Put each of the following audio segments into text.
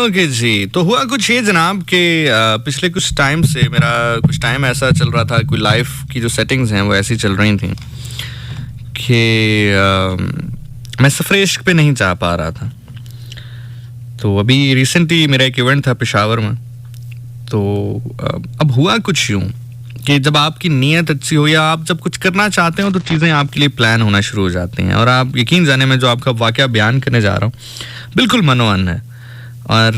Okay जी, तो हुआ कुछ ये जनाब कि पिछले कुछ टाइम से मेरा कुछ टाइम ऐसा चल रहा था, कोई लाइफ की जो सेटिंग्स हैं वो ऐसी चल रही थी कि मैं सफ़र इश्क पे नहीं जा पा रहा था। तो अभी रिसेंटली मेरा एक इवेंट था पेशावर में। तो अब हुआ कुछ यूँ कि जब आपकी नीयत अच्छी हो या आप जब कुछ करना चाहते हो तो चीज़ें आपके लिए प्लान होना शुरू हो जाती हैं। और आप यकीन जाने, मैं जो आपका वाक़या बयान करने जा रहा हूँ बिल्कुल मनोअन है। और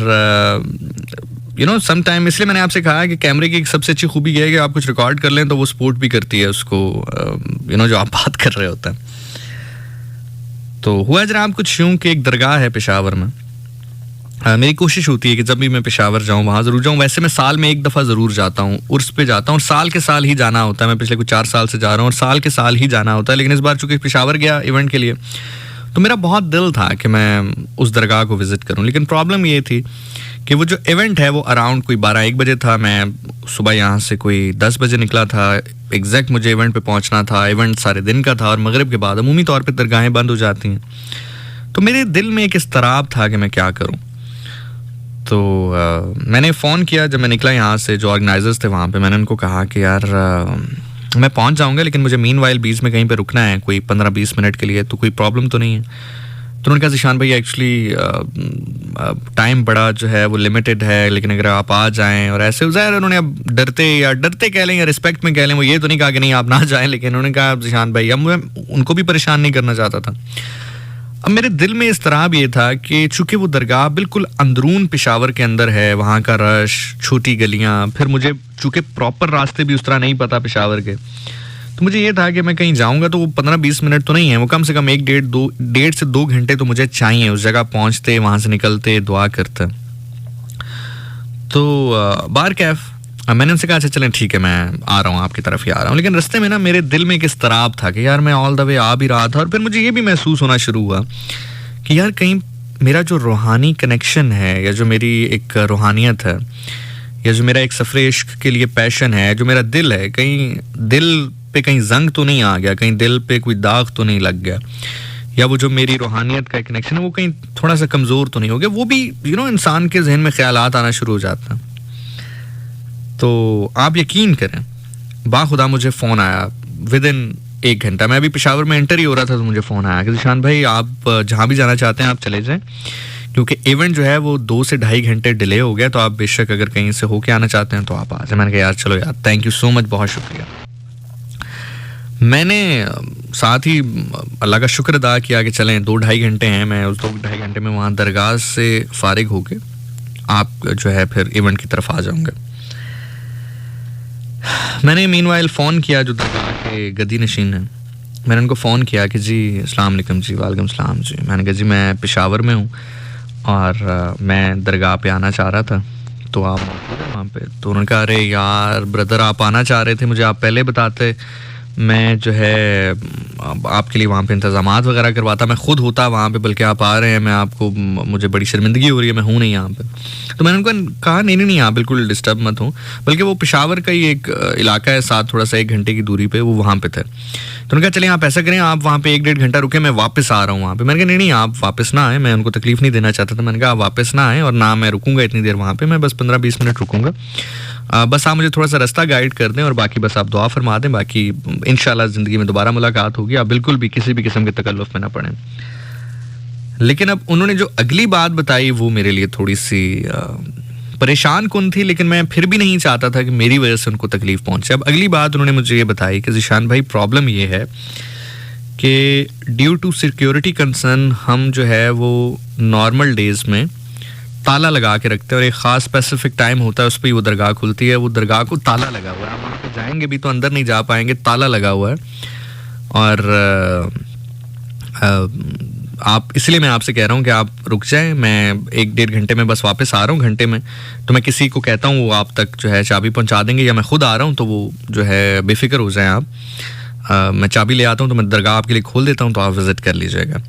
सम टाइम इसलिए मैंने आपसे कहा कि कैमरे की एक सबसे अच्छी खूबी यह है कि आप कुछ रिकॉर्ड कर लें तो वो सपोर्ट भी करती है उसको, जो आप बात कर रहे होते हैं। तो हुआ जनाब कुछ यूँ कि एक दरगाह है पेशावर में। मेरी कोशिश होती है कि जब भी मैं पेशावर जाऊँ वहाँ ज़रूर जाऊँ। वैसे मैं साल में एक दफ़ा ज़रूर जाता हूँ, उर्स पे जाता हूँ और साल के साल ही जाना होता है। मैं पिछले कुछ 4 साल से जा रहा हूँ और साल के साल ही जाना होता है। लेकिन इस बार चूँकि पेशावर गया इवेंट के लिए तो मेरा बहुत दिल था कि मैं उस दरगाह को विज़िट करूँ। लेकिन प्रॉब्लम ये थी कि वो जो इवेंट है वो अराउंड कोई 12-1 बजे था। मैं सुबह यहाँ से कोई 10 बजे निकला था। एग्जैक्ट मुझे इवेंट पे पहुँचना था। इवेंट सारे दिन का था और मगरिब के बाद अमूमी तौर पे दरगाहें बंद हो जाती हैं। तो मेरे दिल में एक इस्तराब था कि मैं क्या करूँ। तो मैंने फ़ोन किया जब मैं निकला यहाँ से, जो ऑर्गेनाइजर्स थे वहाँ पे। मैंने उनको कहा कि यार मैं पहुँच जाऊँगा लेकिन मुझे मीनवाइल बीच में कहीं पे रुकना है कोई 15-20 मिनट के लिए, तो कोई प्रॉब्लम तो नहीं है। तो उन्होंने कहा ज़ीशान भाई एक्चुअली टाइम बड़ा जो है वो लिमिटेड है, लेकिन अगर आप आ जाएं। और ऐसे ज़ाहिर उन्होंने अब डरते कह लें या रिस्पेक्ट में कह लें, वो ये तो नहीं कहा कि नहीं आप ना जाएं, लेकिन उन्होंने कहा ज़ीशान भाई, अब मैं उनको भी परेशान नहीं करना चाहता था। अब मेरे दिल में इस तरह ये था कि चूँकि वो दरगाह बिल्कुल अंदरून पेशावर के अंदर है, वहाँ का रश, छोटी गलियाँ, फिर मुझे चूँकि प्रॉपर रास्ते भी उस तरह नहीं पता पेशावर के, तो मुझे ये था कि मैं कहीं जाऊँगा तो वो 15-20 मिनट तो नहीं है, वो कम से कम 1-1.5 से 2 घंटे तो मुझे चाहिए उस जगह पहुँचते, वहाँ से निकलते, दुआ करते। तो बार कैफ मैंने उनसे कहा अच्छा चलें ठीक है, मैं आ रहा हूँ, आपकी तरफ ही आ रहा हूँ। लेकिन रास्ते में ना मेरे दिल में एक इस्तराब था कि यार मैं ऑल द वे आ भी रहा था और फिर मुझे ये भी महसूस होना शुरू हुआ कि यार कहीं मेरा जो रूहानी कनेक्शन है या जो मेरी एक रूहानियत है या जो मेरा एक सफ़र इश्क के लिए पैशन है, जो मेरा दिल है, कहीं दिल पे कहीं जंग तो नहीं आ गया, कहीं दिल पे कोई दाग तो नहीं लग गया, या वो जो मेरी रूहानियत का कनेक्शन है वो कहीं थोड़ा सा कमज़ोर तो नहीं हो गया। वो भी इंसान के जहन में ख्यालात आना शुरू हो जाता है। तो आप यकीन करें, बाखुदा मुझे फ़ोन आया विद इन 1 घंटा। मैं अभी पेशावर में एंटर ही हो रहा था तो मुझे फ़ोन आया कि ज़ीशान भाई आप जहाँ भी जाना चाहते हैं आप चले जाएं, क्योंकि इवेंट जो है वो 2 से ढाई घंटे डिले हो गया, तो आप बेशक अगर कहीं से होके आना चाहते हैं तो आप आ जाए। मैंने कहा यार चलो यार, थैंक यू सो मच, बहुत शुक्रिया। मैंने साथ ही अल्लाह का शुक्र अदा किया कि चलें 2-2.5 घंटे हैं, मैं उस 2-2.5 घंटे में वहाँ दरगाह से फ़ारिग होके आप जो है फिर इवेंट की तरफ आ जाऊँगा। मैंने मीनवाइल फ़ोन किया जो दरगाह के गद्दी नशीन हैं। मैंने उनको फ़ोन किया कि जी अस्सलाम वालेकुम जी। वालेकुम सलाम जी। मैंने कहा जी मैं पेशावर में हूँ और मैं दरगाह पे आना चाह रहा था, तो आप मौजूद हैं वहाँ पे? तो उन्होंने कहा अरे यार ब्रदर, आप आना चाह रहे थे, मुझे आप पहले बताते, मैं जो है आपके लिए वहाँ पे इंतज़ामात वगैरह करवाता, मैं ख़ुद होता वहाँ पे, बल्कि आप आ रहे हैं, मैं आपको, मुझे बड़ी शर्मिंदगी हो रही है, मैं हूँ नहीं यहाँ पे। तो मैंने उनको कहा नहीं आप बिल्कुल डिस्टर्ब मत हो, बल्कि वो पेशावर का ही एक इलाका है साथ, थोड़ा सा 1 घंटे की दूरी पे वो वहाँ पे थे। तो उन्होंने कहा चलिए आप ऐसा करें, आप वहाँ पे 1-1.5 घंटा रुके, मैं वापस आ रहा हूँ वहाँ पे। मैंने कहा नहीं आप वापस ना आए, मैं उनको तकलीफ़ नहीं देना चाहता था। मैंने कहा आप वापस ना आए और ना मैं रुकूंगा इतनी देर वहाँ पे, मैं बस 15-20 मिनट रुकूंगा, बस आप मुझे थोड़ा सा रास्ता गाइड कर दें और बाकी बस आप दुआ फरमा दें, बाकी इंशाल्लाह ज़िंदगी में दोबारा मुलाकात होगी, आप बिल्कुल भी किसी भी किस्म के तकल्लुफ़ में ना पड़ें। लेकिन अब उन्होंने जो अगली बात बताई वो मेरे लिए थोड़ी सी परेशान कुन थी, लेकिन मैं फिर भी नहीं चाहता था कि मेरी वजह से उनको तकलीफ़ पहुँचे। अब अगली बात उन्होंने मुझे ये बताई कि ज़ीशान भाई प्रॉब्लम ये है कि ड्यू टू सिक्योरिटी कंसर्न हम जो है वो नॉर्मल डेज़ में ताला लगा के रखते हैं और एक ख़ास स्पेसिफिक टाइम होता है उस पर वो दरगाह खुलती है, वो दरगाह को ताला लगा हुआ है, आप वहाँ पे जाएंगे भी तो अंदर नहीं जा पाएंगे, ताला लगा हुआ है। और आप, इसलिए मैं आपसे कह रहा हूँ कि आप रुक जाएं, मैं 1-1.5 घंटे में बस वापस आ रहा हूँ, घंटे में, तो मैं किसी को कहता हूँ वो आप तक जो है चाबी पहुँचा देंगे, या मैं खुद आ रहा हूँ तो वो जो है बेफिक्र हो जाएं आप, मैं चाबी ले आता हूँ तो मैं दरगाह आपके लिए खोल देता हूँ, तो आप विज़िट कर लीजिएगा।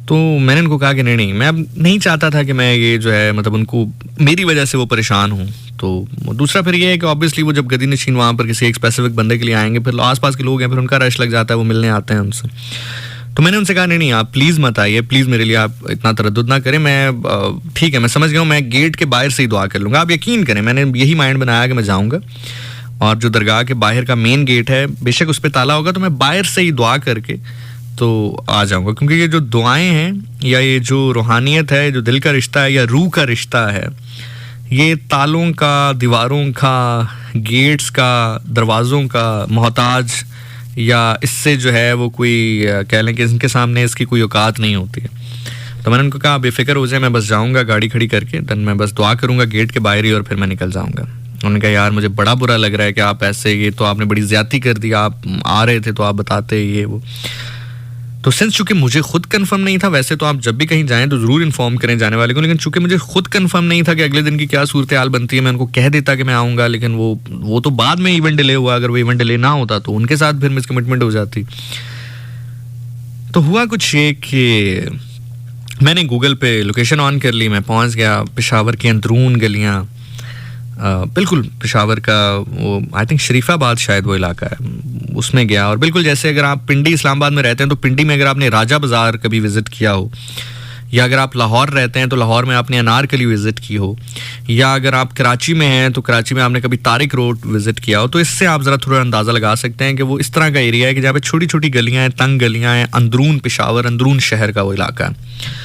तो मैंने उनको कहा कि नहीं मैं अब नहीं चाहता था कि मैं ये जो है मतलब उनको मेरी वजह से वो परेशान हूँ। तो दूसरा फिर ये है कि ऑब्वियसली वो जब गद्दी नशीन वहाँ पर किसी एक स्पेसिफिक बंदे के लिए आएंगे, फिर आसपास के लोग हैं, फिर उनका रश लग जाता है, वो मिलने आते हैं उनसे। तो मैंने उनसे कहा नहीं आप प्लीज़ मत आइए, प्लीज़ मेरे लिए आप इतना तरद्दुद ना करें, मैं ठीक है मैं समझ गया हूँ, मैं गेट के बाहर से ही दुआ कर लूँगा। आप यकीन करें मैंने यही माइंड बनाया कि मैं जाऊँगा और जो दरगाह के बाहर का मेन गेट है बेशक उस पर ताला होगा, तो मैं बाहर से ही दुआ करके तो आ जाऊँगा। क्योंकि ये जो दुआएं हैं या ये जो रूहानियत है, जो दिल का रिश्ता है या रूह का रिश्ता है, ये तालों का, दीवारों का, गेट्स का, दरवाज़ों का मोहताज या इससे जो है वो कोई कह लें कि इनके सामने इसकी कोई औकात नहीं होती है। तो मैंने उनको कहा बेफिक्र हो जाए, मैं बस जाऊंगा गाड़ी खड़ी करके, देन मैं बस दुआ करूंगा गेट के बाहर ही और फिर मैं निकल जाऊंगा। उन्होंने कहा यार मुझे बड़ा बुरा लग रहा है कि आप ऐसे, ये तो आपने बड़ी ज़्यादती कर दी, आप आ रहे थे तो आप बताते ये वो। तो सिंस चूंकि मुझे खुद कंफर्म नहीं था, वैसे तो आप जब भी कहीं जाएं तो ज़रूर इन्फॉर्म करें जाने वाले को, लेकिन चूंकि मुझे खुद कंफर्म नहीं था कि अगले दिन की क्या सूरत हाल बनती है, मैं उनको कह देता कि मैं आऊँगा, लेकिन वो तो बाद में इवेंट डिले हुआ। अगर वो इवेंट डिले ना होता तो उनके साथ फिर मिसकमिटमेंट हो जाती। तो हुआ कुछ ये कि मैंने गूगल पे लोकेशन ऑन कर ली, मैं पहुँच गया पेशावर की अंदरून गलियाँ, बिल्कुल पेशावर का वो आई थिंक शरीफाबाद शायद वो इलाका है, उसमें गया। और बिल्कुल जैसे अगर आप पिंडी इस्लामाबाद में रहते हैं तो पिंडी में अगर आपने राजा बाज़ार कभी विज़िट किया हो, या अगर आप लाहौर रहते हैं तो लाहौर में आपने अनारकली विज़िट की हो, या अगर आप कराची में हैं तो कराची में आपने कभी तारिक रोड विज़िट किया हो, तो इससे आप ज़रा थोड़ा अंदाज़ा लगा सकते हैं कि वो इस तरह का एरिया है कि जहाँ पे छोटी छोटी गलियाँ हैं, तंग गलियाँ हैं, अंदरून पेशावर, अंदरून शहर का वो इलाका है।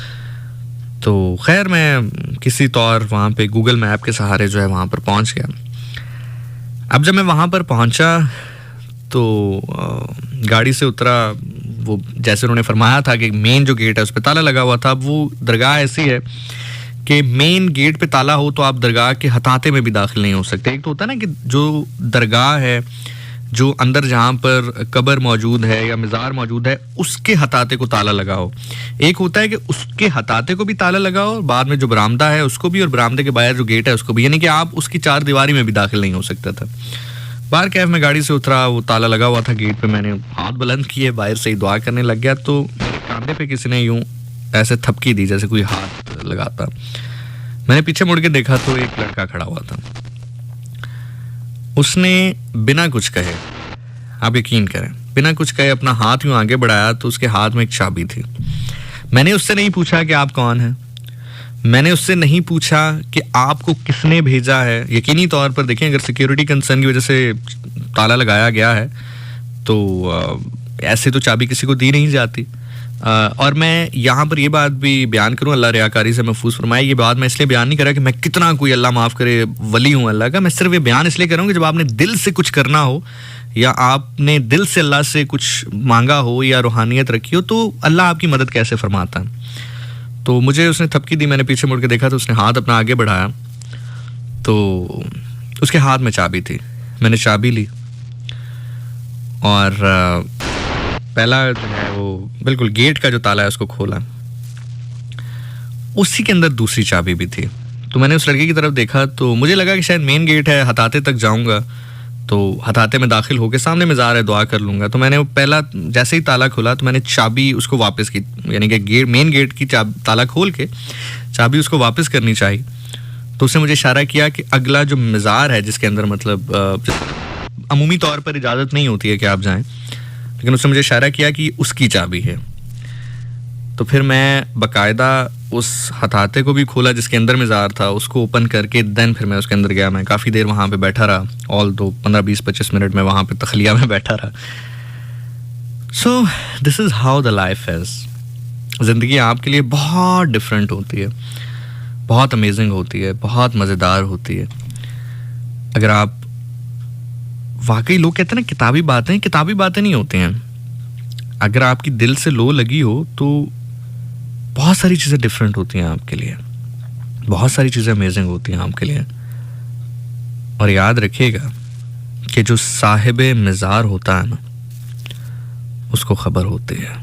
तो खैर मैं किसी तौर वहाँ पे गूगल मैप के सहारे जो है वहाँ पर पहुँच गया। अब जब मैं वहाँ पर पहुँचा तो गाड़ी से उतरा, वो जैसे उन्होंने फरमाया था कि मेन जो गेट है उस पर ताला लगा हुआ था। अब वो दरगाह ऐसी है कि मेन गेट पे ताला हो तो आप दरगाह के हताते में भी दाखिल नहीं हो सकते। एक तो होता है ना कि जो दरगाह है, जो अंदर जहाँ पर कब्र मौजूद है या मज़ार मौजूद है, उसके हताते को ताला लगाओ। एक होता है कि उसके हताते को भी ताला लगाओ, बाद में जो बरामदा है उसको भी, और बरामदे के बाहर जो गेट है उसको भी, यानी कि आप उसकी चार दीवारी में भी दाखिल नहीं हो सकता था। बाहर कैफ में गाड़ी से उतरा, वो ताला लगा हुआ था गेट पे, मैंने हाथ बुलंद किए, बाहर से ही दुआ करने लग गया तो मेरे कांधे पे किसी ने यूं ऐसे थपकी दी जैसे कोई हाथ लगाता। मैंने पीछे मुड़ के देखा तो एक लड़का खड़ा हुआ था। उसने बिना कुछ कहे, आप यकीन करें, बिना कुछ कहे अपना हाथ यूं आगे बढ़ाया तो उसके हाथ में एक चाबी थी। मैंने उससे नहीं पूछा कि आप कौन हैं, मैंने उससे नहीं पूछा कि आपको किसने भेजा है। यकीनी तौर पर देखें, अगर सिक्योरिटी कंसर्न की वजह से ताला लगाया गया है तो ऐसे तो चाबी किसी को दी नहीं जाती। और मैं यहाँ पर ये बात भी बयान करूँ, अल्लाह रियाकारी से महफूज फरमाए, ये बात मैं इसलिए बयान नहीं कर रहा कि मैं कितना कोई अल्लाह माफ़ करे वली हूँ अल्लाह का। मैं सिर्फ ये बयान इसलिए कर रहा हूँ कि जब आपने दिल से कुछ करना हो या आपने दिल से अल्लाह से कुछ मांगा हो या रूहानियत रखी हो तो अल्लाह आपकी मदद कैसे फरमाता है। तो मुझे उसने थपकी दी, मैंने पीछे मुड़ के देखा तो उसने हाथ अपना आगे बढ़ाया तो उसके हाथ में चाबी थी। मैंने चाबी ली और पहला जो है वो बिल्कुल गेट का जो ताला है उसको खोला, उसी के अंदर दूसरी चाबी भी थी। तो मैंने उस लड़के की तरफ देखा तो मुझे लगा कि शायद मेन गेट है, हताते तक जाऊंगा तो हताते में दाखिल होकर सामने मज़ार है, दुआ कर लूँगा। तो मैंने पहला जैसे ही ताला खोला तो मैंने चाबी उसको वापस की, यानी कि मेन गेट की ताला खोल के चाबी उसको वापस करनी चाहिए। तो उसने मुझे इशारा किया कि अगला जो मज़ार है जिसके अंदर मतलब अमूमी तौर पर इजाज़त नहीं होती है कि आप जाएं, लेकिन उसने मुझे इशारा किया कि उसकी चाबी है। तो फिर मैं बाकायदा उस हथाते को भी खोला जिसके अंदर मज़ार था, उसको ओपन करके देन फिर मैं उसके अंदर गया। मैं काफ़ी देर वहाँ पे बैठा रहा, ऑल दो 15-20-25 मिनट में वहाँ पे तखलिया में बैठा रहा। So this is how the life is. ज़िंदगी आपके लिए बहुत डिफरेंट होती है, बहुत अमेजिंग होती है, बहुत मज़ेदार होती है। अगर आप वाकई, लोग कहते हैं ना किताबी बातें नहीं होती हैं। अगर आपकी दिल से लो लगी हो तो बहुत सारी चीज़ें डिफरेंट होती हैं आपके लिए, बहुत सारी चीज़ें अमेजिंग होती हैं आपके लिए। और याद रखिएगा कि जो साहिब मज़ार होता है ना, उसको खबर होती है।